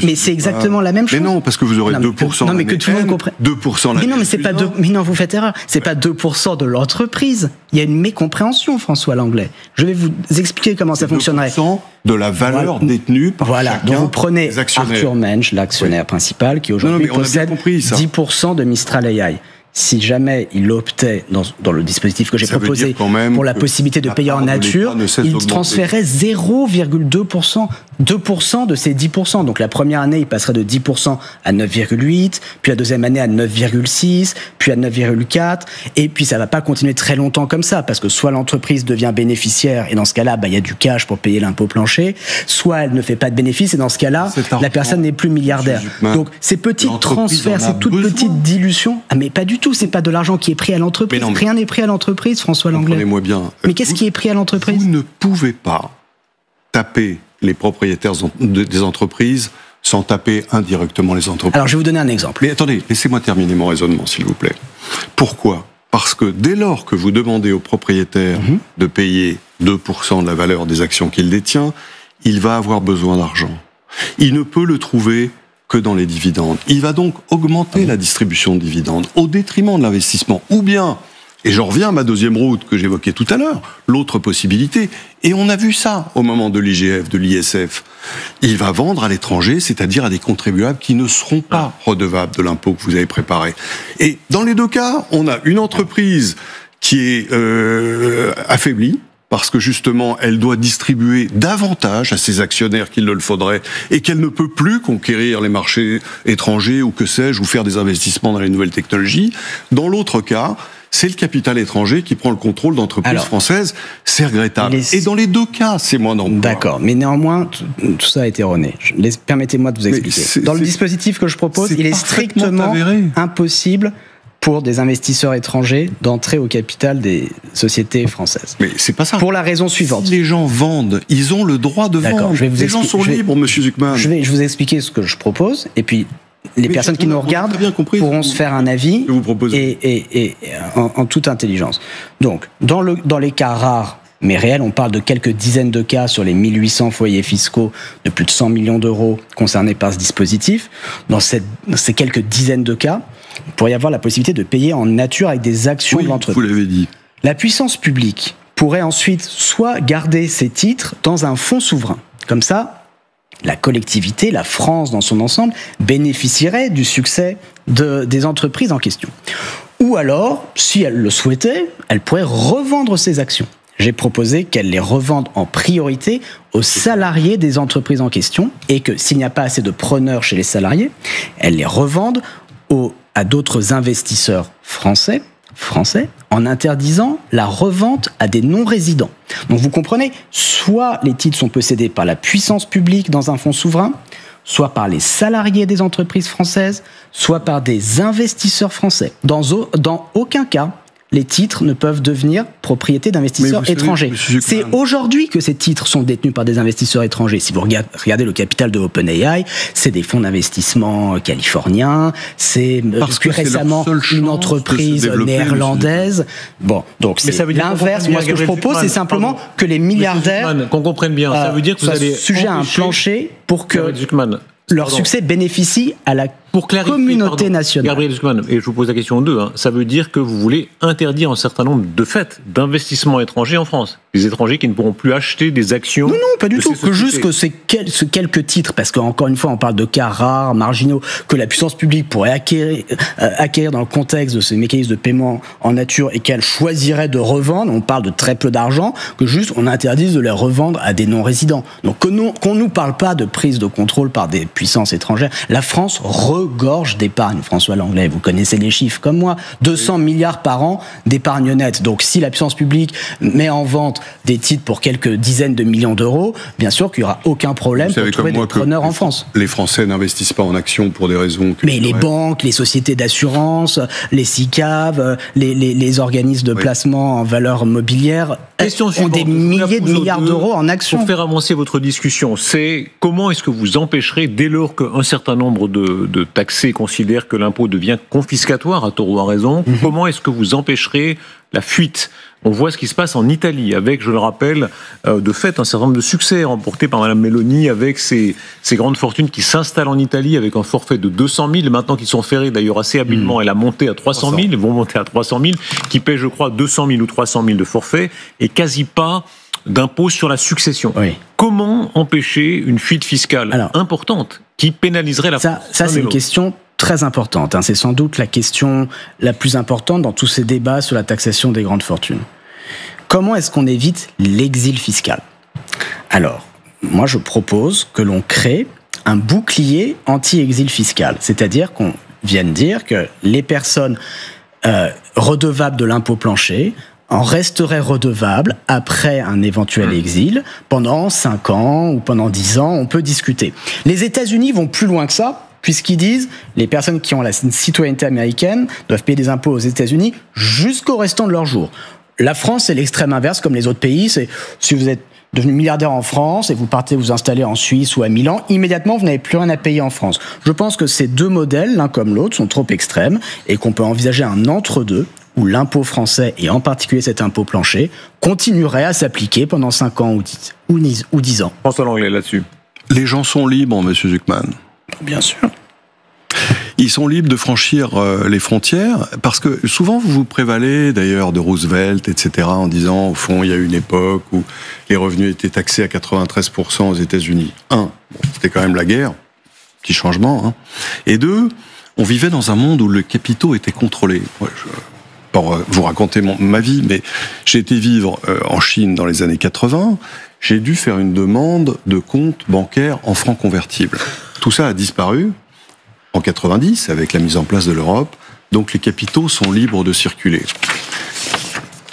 Mais c'est exactement la même chose. Mais non, parce que vous aurez 2%. Non, mais que tout le monde comprenne. 2% mais non, mais c'est pas 2. Mais non, vous faites erreur. C'est pas 2% de l'entreprise. Il y a une mécompréhension, François Langlais. Je vais vous expliquer comment ça fonctionnerait. 2% de la valeur détenue par chacun. Donc vous prenez Arthur Mensch, l'actionnaire principal, qui aujourd'hui possède 10% de Mistral AI. Si jamais il optait dans le dispositif que j'ai proposé pour la possibilité de payer en nature, il transférait 0,2%, 2% de ces 10%. Donc la première année, il passerait de 10% à 9,8%, puis la deuxième année à 9,6%, puis à 9,4%, et puis ça va pas continuer très longtemps comme ça, parce que soit l'entreprise devient bénéficiaire, et dans ce cas-là, il y a du cash pour payer l'impôt plancher, soit elle ne fait pas de bénéfice, et dans ce cas-là, la personne n'est plus milliardaire. Donc ces petits transferts, ces toutes petites dilutions, mais pas du tout. C'est pas de l'argent qui est pris à l'entreprise. Rien n'est pris à l'entreprise, François Langlais. Comprenez-moi bien. Mais qu'est-ce qui est pris à l'entreprise? Vous ne pouvez pas taper les propriétaires des entreprises sans taper indirectement les entreprises. Alors, je vais vous donner un exemple. Mais attendez, laissez-moi terminer mon raisonnement, s'il vous plaît. Pourquoi? Parce que dès lors que vous demandez au propriétaire de payer 2% de la valeur des actions qu'il détient, il va avoir besoin d'argent. Il ne peut le trouver que dans les dividendes. Il va donc augmenter la distribution de dividendes au détriment de l'investissement. Ou bien, et j'en reviens à ma deuxième route que j'évoquais tout à l'heure, l'autre possibilité, et on a vu ça au moment de l'IGF, de l'ISF, il va vendre à l'étranger, c'est-à-dire à des contribuables qui ne seront pas redevables de l'impôt que vous avez préparé. Et dans les deux cas, on a une entreprise qui est affaiblie, parce que justement, elle doit distribuer davantage à ses actionnaires qu'il ne le faudrait, et qu'elle ne peut plus conquérir les marchés étrangers, ou que sais-je, ou faire des investissements dans les nouvelles technologies. Dans l'autre cas, c'est le capital étranger qui prend le contrôle d'entreprises françaises. C'est regrettable. Et dans les deux cas, c'est moins d'emplois. D'accord, mais néanmoins, tout ça est erroné. Permettez-moi de vous expliquer. Dans le dispositif que je propose, il est strictement impossible pour des investisseurs étrangers d'entrer au capital des sociétés françaises. Mais c'est pas ça. Pour la raison suivante. Si les gens vendent, ils ont le droit de vendre. Les gens sont libres, monsieur Zuckman. Je vais vous expliquer ce que je propose, et puis les personnes qui nous regardent pourront se faire un avis et en toute intelligence. Donc, dans les cas rares, mais réels, on parle de quelques dizaines de cas sur les 1800 foyers fiscaux de plus de 100 millions d'euros concernés par ce dispositif. Dans ces quelques dizaines de cas, il pourrait y avoir la possibilité de payer en nature avec des actions de l'entreprise. Vous l'avez dit. La puissance publique pourrait ensuite soit garder ces titres dans un fonds souverain. Comme ça, la collectivité, la France dans son ensemble, bénéficierait du succès des entreprises en question. Ou alors, si elle le souhaitait, elle pourrait revendre ses actions. J'ai proposé qu'elle les revende en priorité aux salariés des entreprises en question, et que s'il n'y a pas assez de preneurs chez les salariés, elle les revende à d'autres investisseurs français, en interdisant la revente à des non-résidents. Donc vous comprenez, soit les titres sont possédés par la puissance publique dans un fonds souverain, soit par les salariés des entreprises françaises, soit par des investisseurs français. Dans aucun cas, les titres ne peuvent devenir propriété d'investisseurs étrangers. C'est aujourd'hui que ces titres sont détenus par des investisseurs étrangers. Si vous regardez le capital de OpenAI, c'est des fonds d'investissement californiens, c'est depuis récemment une entreprise néerlandaise. Bon, donc c'est l'inverse. Moi, ce que je propose, c'est simplement que les milliardaires... Qu'on comprenne bien, ça veut dire que vous allez... sujet à un plancher pour que... leur succès bénéficie à la communauté nationale. Gabriel Zuckman, et je vous pose la question 2, ça veut dire que vous voulez interdire un certain nombre de faits d'investissements étrangers en France. des étrangers qui ne pourront plus acheter des actions. Non, pas du tout. Que juste que ce quelques titres, parce qu'encore une fois, on parle de cas rares, marginaux, que la puissance publique pourrait acquérir dans le contexte de ces mécanismes de paiement en nature et qu'elle choisirait de revendre. On parle de très peu d'argent, que juste on interdise de les revendre à des non-résidents. Donc qu'on nous parle pas de prise de contrôle par des puissances étrangères. La France regorge d'épargne, François Langlais. Vous connaissez les chiffres comme moi. 200 milliards par an d'épargne nette. Donc si la puissance publique met en vente des titres pour quelques dizaines de millions d'euros, bien sûr qu'il n'y aura aucun problème pour trouver des preneurs en France. Les Français n'investissent pas en actions pour des raisons... Mais les banques, les sociétés d'assurance, les SICAV, les organismes de placement en valeur mobilière ont des milliers de milliards d'euros en actions. Pour faire avancer votre discussion, c'est comment est-ce que vous empêcherez, dès lors qu'un certain nombre de taxés considèrent que l'impôt devient confiscatoire, à tort ou à raison, comment est-ce que vous empêcherez la fuite? On voit ce qui se passe en Italie, avec, je le rappelle, de fait, un certain nombre de succès remportés par Mme Meloni, avec ces grandes fortunes qui s'installent en Italie avec un forfait de 200 000, maintenant qu'ils sont ferrés d'ailleurs assez habilement, elle a monté à 300 000, ils vont monter à 300 000, qui paient, je crois, 200 000 ou 300 000 de forfait, et quasi pas d'impôt sur la succession. Oui. Comment empêcher une fuite fiscale importante qui pénaliserait la France? Ça c'est une question très importante. C'est sans doute la question la plus importante dans tous ces débats sur la taxation des grandes fortunes. Comment est-ce qu'on évite l'exil fiscal? Alors, moi je propose que l'on crée un bouclier anti-exil fiscal. C'est-à-dire qu'on vienne dire que les personnes redevables de l'impôt plancher en resteraient redevables après un éventuel exil pendant 5 ans ou pendant 10 ans, on peut discuter. Les États-Unis vont plus loin que ça, puisqu'ils disent les personnes qui ont la citoyenneté américaine doivent payer des impôts aux États-Unis jusqu'au restant de leur jour. La France, c'est l'extrême inverse, comme les autres pays. C'est si vous êtes devenu milliardaire en France et vous partez vous installer en Suisse ou à Milan, immédiatement, vous n'avez plus rien à payer en France. Je pense que ces deux modèles, l'un comme l'autre, sont trop extrêmes et qu'on peut envisager un entre-deux où l'impôt français, et en particulier cet impôt plancher, continuerait à s'appliquer pendant 5 ans ou 10 ans. François Langlais, là-dessus. Les gens sont libres, monsieur Zucman. Bien sûr. Ils sont libres de franchir les frontières, parce que souvent vous vous prévalez d'ailleurs de Roosevelt, etc., en disant, au fond, il y a une époque où les revenus étaient taxés à 93% aux États-Unis. C'était quand même la guerre, petit changement. Et 2, on vivait dans un monde où le capitaux était contrôlé. Pour vous raconter ma vie, mais j'ai été vivre en Chine dans les années 80, j'ai dû faire une demande de compte bancaire en francs convertibles. Tout ça a disparu en 90, avec la mise en place de l'Europe, donc les capitaux sont libres de circuler.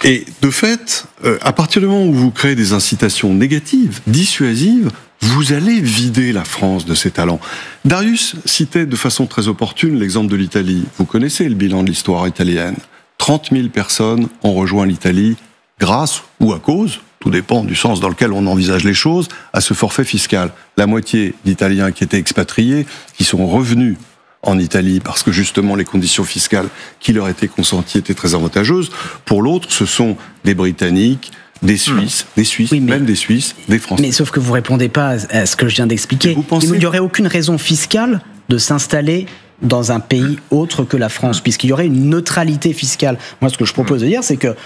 Et de fait, à partir du moment où vous créez des incitations négatives, dissuasives, vous allez vider la France de ses talents. Darius citait de façon très opportune l'exemple de l'Italie. Vous connaissez le bilan de l'histoire italienne. 30 000 personnes ont rejoint l'Italie grâce ou à cause, tout dépend du sens dans lequel on envisage les choses, à ce forfait fiscal. La moitié d'Italiens qui étaient expatriés, qui sont revenus en Italie parce que justement les conditions fiscales qui leur étaient consenties étaient très avantageuses. Pour l'autre, ce sont des Britanniques, des Suisses, oui, même des Suisses, des Français. Mais sauf que vous répondez pas à ce que je viens d'expliquer. Il n'y aurait aucune raison fiscale de s'installer dans un pays autre que la France, puisqu'il y aurait une neutralité fiscale. Moi, ce que je propose de dire, c'est que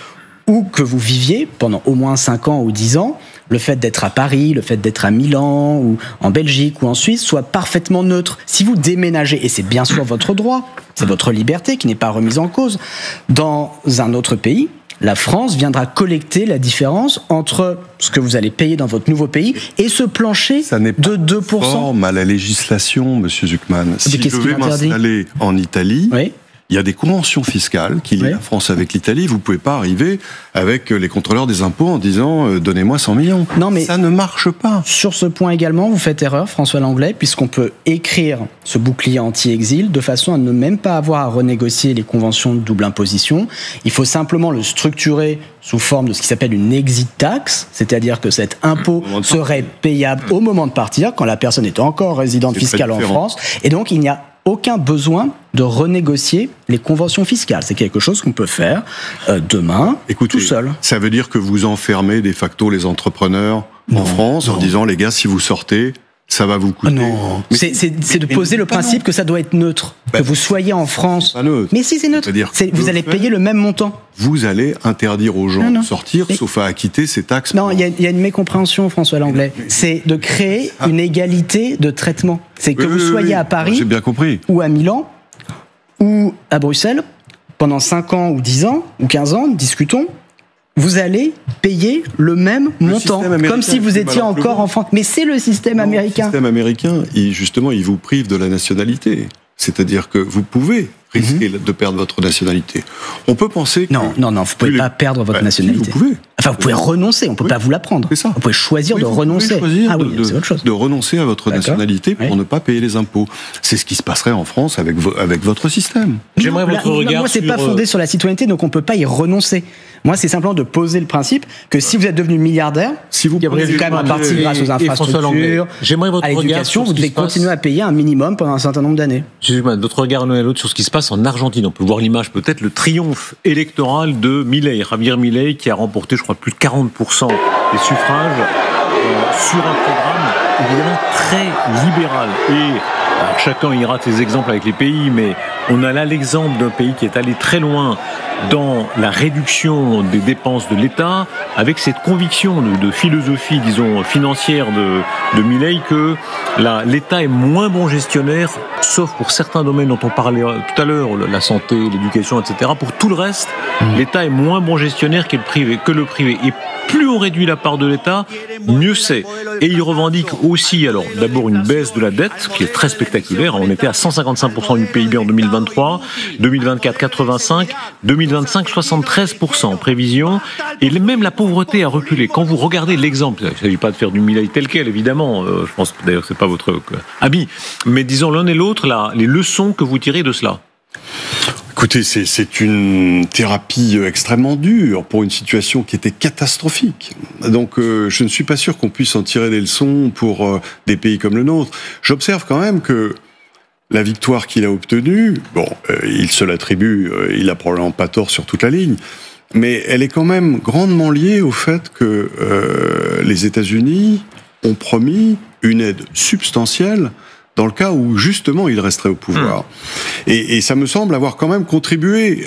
où que vous viviez pendant au moins 5 ans ou 10 ans, le fait d'être à Paris, le fait d'être à Milan ou en Belgique ou en Suisse soit parfaitement neutre. Si vous déménagez, et c'est bien sûr votre droit, c'est votre liberté qui n'est pas remise en cause, dans un autre pays, la France viendra collecter la différence entre ce que vous allez payer dans votre nouveau pays et ce plancher de 2%. Conforme à la législation, monsieur Zucman. Si je devais m'installer en Italie, oui, il y a des conventions fiscales qui lient la France avec l'Italie. Vous ne pouvez pas arriver avec les contrôleurs des impôts en disant donnez-moi 100 millions. Non, mais ça ne marche pas. Sur ce point également, vous faites erreur, François Langlais, puisqu'on peut écrire ce bouclier anti-exil de façon à ne même pas avoir à renégocier les conventions de double imposition. Il faut simplement le structurer sous forme de ce qui s'appelle une exit tax, c'est-à-dire que cet impôt serait payable au moment de partir, quand la personne est encore résidente fiscale en France, et donc il n'y a aucun besoin de renégocier les conventions fiscales. C'est quelque chose qu'on peut faire demain, tout seul. Ça veut dire que vous enfermez de facto les entrepreneurs en France en disant, les gars, si vous sortez, ça va vous coûter. Non, c'est de poser le principe que ça doit être neutre, Bah, que vous soyez en France. pas neutre. Mais si c'est neutre, C'est-à-dire vous allez payer le même montant. Vous allez interdire aux gens Non. de sortir, sauf à acquitter ces taxes. Non, il y a une mécompréhension, François Langlais. C'est de créer une égalité de traitement. C'est que vous soyez à Paris J'ai bien compris. ou à Milan ou à Bruxelles pendant 5 ans ou 10 ans ou 15 ans, discutons. Vous allez payer le même montant, système américain, comme si vous c'est étiez malin que encore vous. en France. Mais c'est le système américain. Le système américain, justement, il vous prive de la nationalité. C'est-à-dire que vous pouvez risquer de perdre votre nationalité. On peut penser que... Non, vous pouvez pas perdre votre nationalité. Vous pouvez. Enfin, vous pouvez renoncer, on peut pas vous la prendre. C'est ça. Vous pouvez choisir de Vous pouvez renoncer. choisir Ah oui, c'est autre chose. de renoncer à votre D'accord. nationalité pour Oui. ne pas payer les impôts. C'est ce qui se passerait en France avec votre système. J'aimerais votre regard Moi, c'est sur, pas fondé sur la citoyenneté, donc on peut pas y renoncer. Moi, c'est simplement de poser le principe que si vous êtes devenu milliardaire, Si vous Gabriel c'est quand même en partie et- grâce aux et François Langlais. infrastructures, J'aimerais votre à regard l'éducation, sur vous ce qui devez se passe. continuer à payer un minimum pendant un certain nombre d'années. Excusez-moi, notre regard l'un et l'autre sur ce qui se passe en Argentine. On peut voir l'image, peut-être le triomphe électoral de Milei, Javier Milei, qui a remporté, je crois, plus de 40% des suffrages sur un programme évidemment très libéral. Et alors, chacun ira de ses exemples avec les pays, mais on a là l'exemple d'un pays qui est allé très loin dans la réduction des dépenses de l'État, avec cette conviction de philosophie, disons, financière de Milei, que l'État est moins bon gestionnaire, sauf pour certains domaines dont on parlait tout à l'heure, la santé, l'éducation, etc. Pour tout le reste, l'État est moins bon gestionnaire que le privé. Et plus on réduit la part de l'État, mieux c'est. Et il revendique aussi, alors, d'abord une baisse de la dette, qui est très spectaculaire. On était à 155% du PIB en 2023, 2024, 85%, 2025, 73% en prévision. Et même la pauvreté a reculé. Quand vous regardez l'exemple, il ne s'agit pas de faire du Milei tel quel, évidemment. Je pense d'ailleurs que ce n'est pas votre ami. Mais disons l'un et l'autre, les leçons que vous tirez de cela. Écoutez, c'est une thérapie extrêmement dure pour une situation qui était catastrophique. Donc, je ne suis pas sûr qu'on puisse en tirer des leçons pour des pays comme le nôtre. J'observe quand même que la victoire qu'il a obtenue, il se l'attribue, il a probablement pas tort sur toute la ligne, mais elle est quand même grandement liée au fait que les États-Unis ont promis une aide substantielle dans le cas où, justement, il resterait au pouvoir. Et ça me semble avoir quand même contribué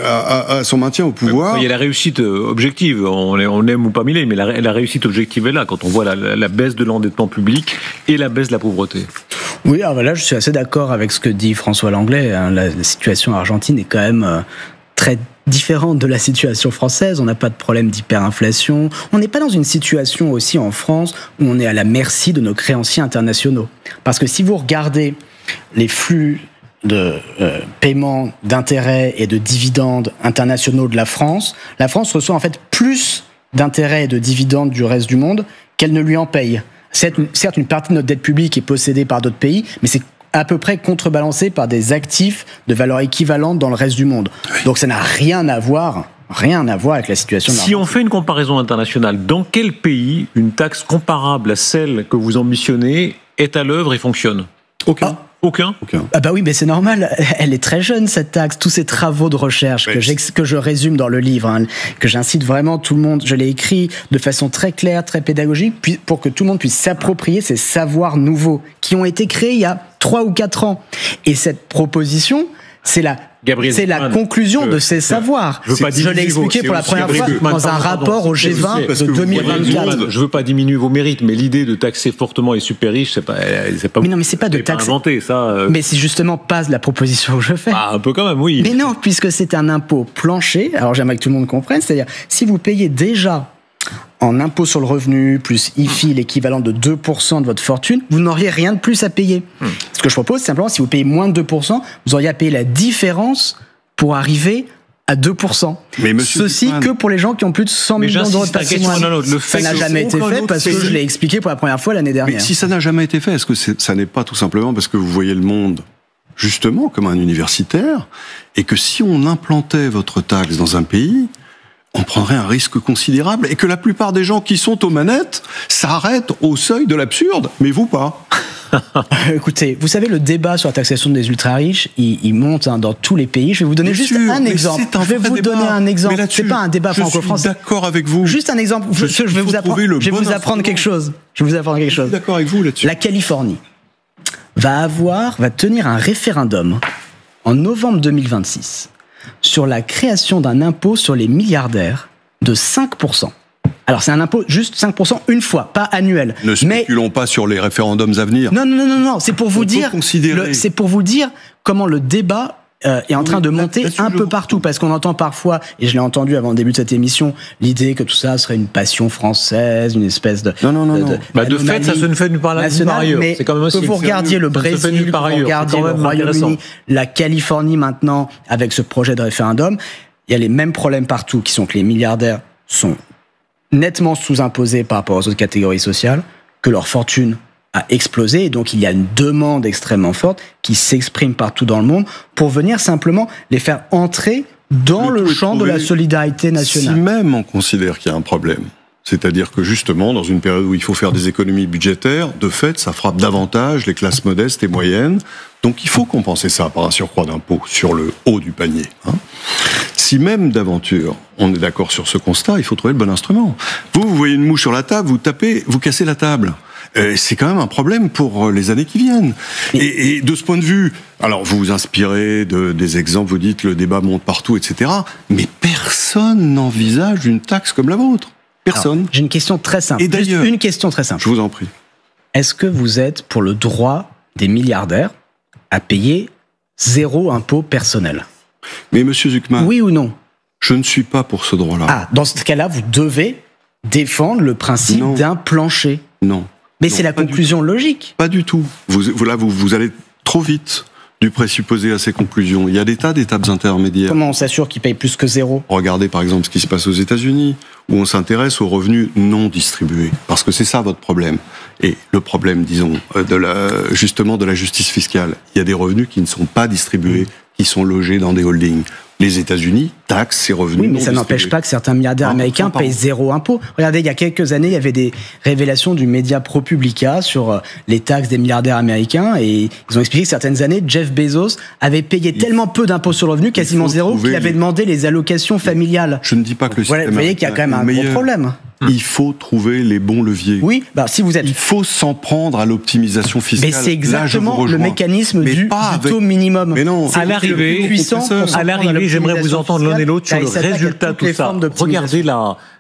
à son maintien au pouvoir. Il y a la réussite objective, on aime ou pas Milei, mais la réussite objective est là, quand on voit la baisse de l'endettement public et la baisse de la pauvreté. Oui, alors là, je suis assez d'accord avec ce que dit François Langlais. La situation argentine est quand même très différente de la situation française. On n'a pas de problème d'hyperinflation. On n'est pas dans une situation aussi en France où on est à la merci de nos créanciers internationaux. Parce que si vous regardez les flux de paiement d'intérêts et de dividendes internationaux de la France reçoit en fait plus d'intérêts et de dividendes du reste du monde qu'elle ne lui en paye. Certes, une partie de notre dette publique est possédée par d'autres pays, mais c'est à peu près contrebalancé par des actifs de valeur équivalente dans le reste du monde. Donc ça n'a rien à voir avec la situation de Si on fait une comparaison internationale, dans quel pays une taxe comparable à celle que vous ambitionnez est à l'œuvre et fonctionne? Aucun. Aucun. Ah bah oui, mais c'est normal. Elle est très jeune, cette taxe. Tous ces travaux de recherche que je résume dans le livre, que j'incite vraiment tout le monde. Je l'ai écrit de façon très claire, très pédagogique, pour que tout le monde puisse s'approprier ces savoirs nouveaux qui ont été créés il y a 3 ou 4 ans. Et cette proposition, c'est la conclusion de ces savoirs. Je l'ai expliqué pour la première fois dans un rapport au G20 de 2024. Je ne veux pas diminuer vos mérites, mais l'idée de taxer fortement les super riches, c'est pas. Mais non, mais c'est pas de taxer. Inventé, ça. Mais c'est justement pas la proposition que je fais. Ah, un peu quand même, oui. Mais non, puisque c'est un impôt plancher. Alors j'aimerais que tout le monde comprenne, c'est-à-dire si vous payez déjà en impôt sur le revenu, plus IFI, l'équivalent de 2% de votre fortune, vous n'auriez rien de plus à payer. Ce que je propose, c'est simplement, si vous payez moins de 2%, vous auriez à payer la différence pour arriver à 2%. Mais Ceci Zucman, que pour les gens qui ont plus de 100 millions d'euros de patrimoine. Ça n'a jamais été fait parce que je l'ai expliqué pour la première fois l'année dernière. Mais si ça n'a jamais été fait, est-ce que ça n'est pas tout simplement parce que vous voyez le monde justement comme un universitaire et que si on implantait votre taxe dans un pays, on prendrait un risque considérable et que la plupart des gens qui sont aux manettes s'arrêtent au seuil de l'absurde, mais vous pas. Écoutez, vous savez, le débat sur la taxation des ultra-riches, il monte dans tous les pays. Je vais vous donner juste un exemple. Je vais vous donner un exemple. C'est pas un débat franco-français. Je suis d'accord avec vous. Juste un exemple. Je vais vous apprendre quelque chose. Je vais vous apprendre quelque chose. Je suis d'accord avec vous là-dessus. La Californie va tenir un référendum en novembre 2026 sur la création d'un impôt sur les milliardaires de 5%. Alors c'est un impôt juste 5% une fois, pas annuel. Ne spéculons pas sur les référendums à venir. Non, c'est pour vous dire, c'est pour vous dire comment le débat est en train de monter un peu partout, parce qu'on entend parfois, et je l'ai entendu avant le début de cette émission, l'idée que tout ça serait une passion française, une espèce de... Non. De fait, ça se ne fait nulle part ailleurs. Mais c'est quand même aussi que vous regardiez le Brésil, que vous regardiez le Royaume-Uni, la Californie maintenant, avec ce projet de référendum, il y a les mêmes problèmes partout, qui sont que les milliardaires sont nettement sous-imposés par rapport aux autres catégories sociales, que leur fortune a explosé, et donc il y a une demande extrêmement forte qui s'exprime partout dans le monde pour venir simplement les faire entrer dans le champ de la solidarité nationale. Si même on considère qu'il y a un problème, c'est-à-dire que justement, dans une période où il faut faire des économies budgétaires, de fait, ça frappe davantage les classes modestes et moyennes, donc il faut compenser ça par un surcroît d'impôt sur le haut du panier. Si même d'aventure on est d'accord sur ce constat, il faut trouver le bon instrument. Vous voyez une mouche sur la table, vous tapez, vous cassez la table. C'est quand même un problème pour les années qui viennent. Et de ce point de vue, alors vous vous inspirez des exemples, vous dites le débat monte partout, etc. Mais personne n'envisage une taxe comme la vôtre. Personne. J'ai une question très simple. Et d'ailleurs, une question très simple. Je vous en prie. Est-ce que vous êtes pour le droit des milliardaires à payer 0 impôt personnel? Mais monsieur Zuckman, oui ou non? Je ne suis pas pour ce droit-là. Ah, dans ce cas-là, vous devez défendre le principe d'un plancher. Non. Mais c'est la conclusion logique. Pas du tout. Vous allez trop vite du présupposé à ces conclusions. Il y a des tas d'étapes intermédiaires. Comment on s'assure qu'ils payent plus que 0? Regardez par exemple ce qui se passe aux États-Unis, où on s'intéresse aux revenus non distribués. Parce que c'est ça votre problème. Et le problème, disons, justement de la justice fiscale. Il y a des revenus qui ne sont pas distribués, qui sont logés dans des holdings. Les États-Unis taxent ces revenus. Oui, mais ça n'empêche pas que certains milliardaires américains payent 0 impôt. Regardez, il y a quelques années, il y avait des révélations du média ProPublica sur les taxes des milliardaires américains, et ils ont expliqué que certaines années, Jeff Bezos avait payé tellement peu d'impôts sur le revenu, quasiment 0, qu'il avait demandé les allocations familiales. Je ne dis pas que le système... Vous voyez qu'il y a quand même un gros problème. Il faut trouver les bons leviers. Oui, si vous êtes... Il faut s'en prendre à l'optimisation fiscale. Mais c'est exactement le mécanisme du taux minimum. Mais non, à l'arrivée, j'aimerais vous entendre l'un et l'autre sur le résultat de tout ça. Regardez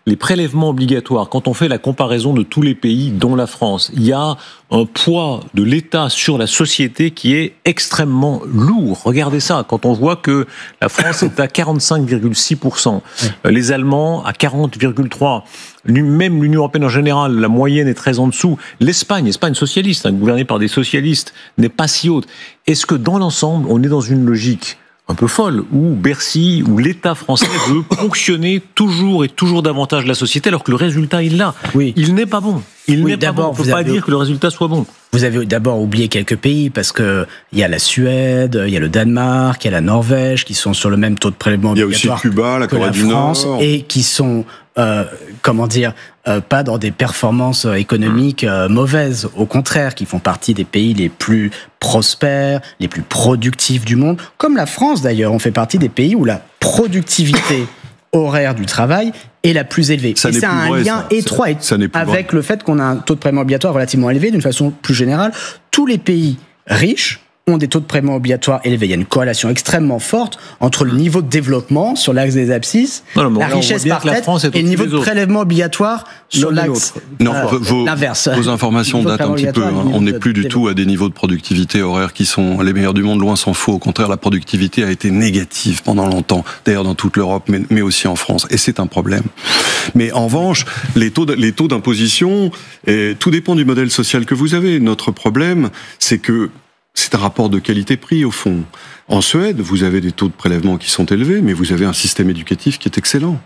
les prélèvements obligatoires. Quand on fait la comparaison de tous les pays, dont la France, il y a un poids de l'État sur la société qui est extrêmement lourd. Regardez ça, quand on voit que la France est à 45,6%, les Allemands à 40,3%, même l'Union européenne en général, la moyenne est très en dessous. L'Espagne socialiste, gouvernée par des socialistes, n'est pas si haute. Est-ce que dans l'ensemble, on est dans une logique un peu folle, où Bercy, où l'État français veut ponctionner toujours et toujours davantage la société, alors que le résultat est là. Oui. Il n'est pas bon. On ne peut pas dire que le résultat soit bon. Vous avez d'abord oublié quelques pays, parce que il y a la Suède, il y a le Danemark, il y a la Norvège, qui sont sur le même taux de prélèvement obligatoire. Il y a aussi Cuba, la Corée du Nord. Et qui sont, pas dans des performances économiques mauvaises. Au contraire, qui font partie des pays les plus prospères, les plus productifs du monde. Comme la France d'ailleurs, on fait partie des pays où la productivité horaire du travail est la plus élevée. Et ça a un lien étroit avec le fait qu'on a un taux de prélèvement obligatoire relativement élevé. D'une façon plus générale, tous les pays riches ont des taux de prélèvement obligatoires élevés. Il y a une corrélation extrêmement forte entre le niveau de développement sur l'axe des abscisses, la richesse par tête, et le niveau de prélèvement obligatoire sur l'axe l'inverse. Vos informations datent un petit peu. On n'est plus du tout à des niveaux de productivité horaire qui sont les meilleurs du monde, loin s'en faut. Au contraire, la productivité a été négative pendant longtemps, d'ailleurs dans toute l'Europe, mais aussi en France. Et c'est un problème. Mais en revanche, les taux d'imposition, tout dépend du modèle social que vous avez. Notre problème, c'est que c'est un rapport de qualité-prix, au fond. En Suède, vous avez des taux de prélèvement qui sont élevés, mais vous avez un système éducatif qui est excellent.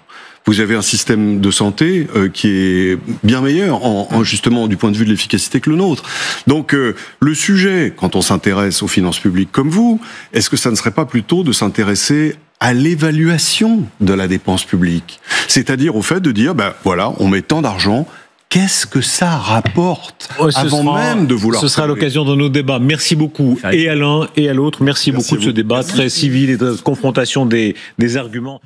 Vous avez un système de santé qui est bien meilleur, justement, du point de vue de l'efficacité que le nôtre. Donc, le sujet, quand on s'intéresse aux finances publiques comme vous, est-ce que ça ne serait pas plutôt de s'intéresser à l'évaluation de la dépense publique. C'est-à-dire au fait de dire, ben voilà, on met tant d'argent, qu'est-ce que ça rapporte avant même de vouloir... Ce sera l'occasion de nos débats. Merci beaucoup, et à l'un et à l'autre. Merci beaucoup de ce débat très civil et de confrontation des arguments.